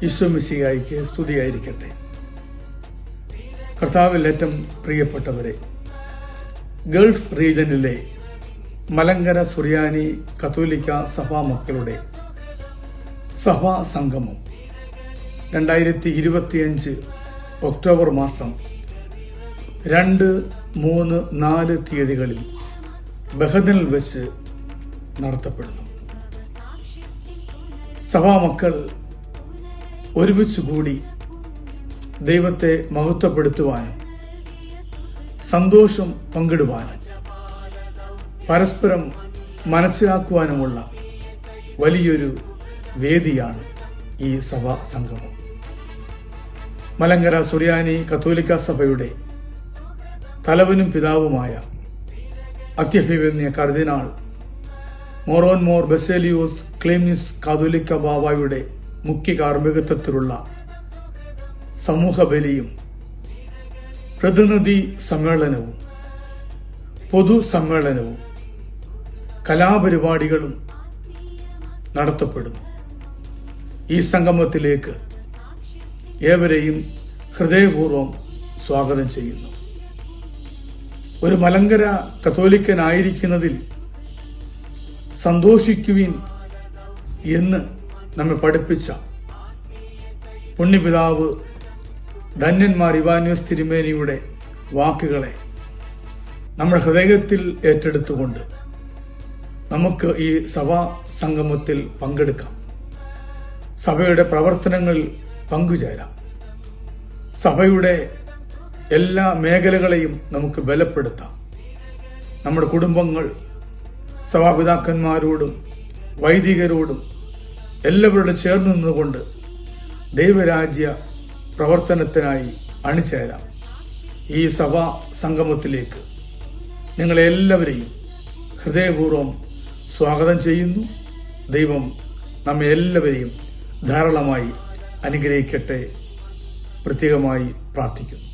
ഈശോ മിശിഹായ്ക്ക് സ്തുതിയായിരിക്കട്ടെ. കർത്താവിൽ ഏറ്റവും പ്രിയപ്പെട്ടവരെ, ഗൾഫ് റീജനിലെ മലങ്കര സുറിയാനി കത്തോലിക്ക സഭാ മക്കളുടെ സഭാ സംഗമം 2025 ഒക്ടോബർ മാസം 2, 3, 4 തീയതികളിൽ ബഹദനിൽ വെച്ച് നടത്തപ്പെടുന്നു. സഭാമക്കൾ ഒരുമിച്ച് കൂടി ദൈവത്തെ മഹത്വപ്പെടുത്തുവാനും സന്തോഷം പങ്കിടുവാനും പരസ്പരം മനസ്സിലാക്കുവാനുമുള്ള വലിയൊരു വേദിയാണ് ഈ സഭാ സംഗമം. മലങ്കര സുറിയാനി കത്തോലിക്ക സഭയുടെ തലവനും പിതാവുമായ അത്യഭിവന്യ കർദിനാൾ മോറോൻമോർ ബസേലിയോസ് ക്ലീമിസ് കാതോലിക്ക ബാവായുടെ മുഖ്യ കാർമ്മികത്വത്തിലുള്ള സമൂഹ ബലിയും പ്രതിനിധി സമ്മേളനവും പൊതുസമ്മേളനവും കലാപരിപാടികളും നടത്തപ്പെടുന്നു. ഈ സംഗമത്തിലേക്ക് ഏവരെയും ഹൃദയപൂർവ്വം സ്വാഗതം ചെയ്യുന്നു. ഒരു മലങ്കര കത്തോലിക്കനായിരിക്കുന്നതിൽ സന്തോഷിക്കുവിൻ എന്ന് നമ്മെ പഠിപ്പിച്ച പുണ്യപിതാവ് ധന്യന്മാർ ഇവാനിയോസ് തിരുമേനിയുടെ വാക്കുകളെ നമ്മുടെ ഹൃദയത്തിൽ ഏറ്റെടുത്തുകൊണ്ട് നമുക്ക് ഈ സഭാ സംഗമത്തിൽ പങ്കെടുക്കാം. സഭയുടെ പ്രവർത്തനങ്ങളിൽ പങ്കുചേരാം. സഭയുടെ എല്ലാ മേഖലകളെയും നമുക്ക് ബലപ്പെടുത്താം. നമ്മുടെ കുടുംബങ്ങൾ സഭാപിതാക്കന്മാരോടും വൈദികരോടും എല്ലാവരോടും ചേർന്ന് നിന്നുകൊണ്ട് ദൈവരാജ്യ പ്രവർത്തനത്തിനായി അണിചേരാം. ഈ സഭാ സംഗമത്തിലേക്ക് നിങ്ങളെല്ലാവരെയും ഹൃദയപൂർവ്വം സ്വാഗതം ചെയ്യുന്നു. ദൈവം നമ്മെ എല്ലാവരെയും ധാരാളമായി അനുഗ്രഹിക്കട്ടെ. പ്രത്യേകമായി പ്രാർത്ഥിക്കുന്നു.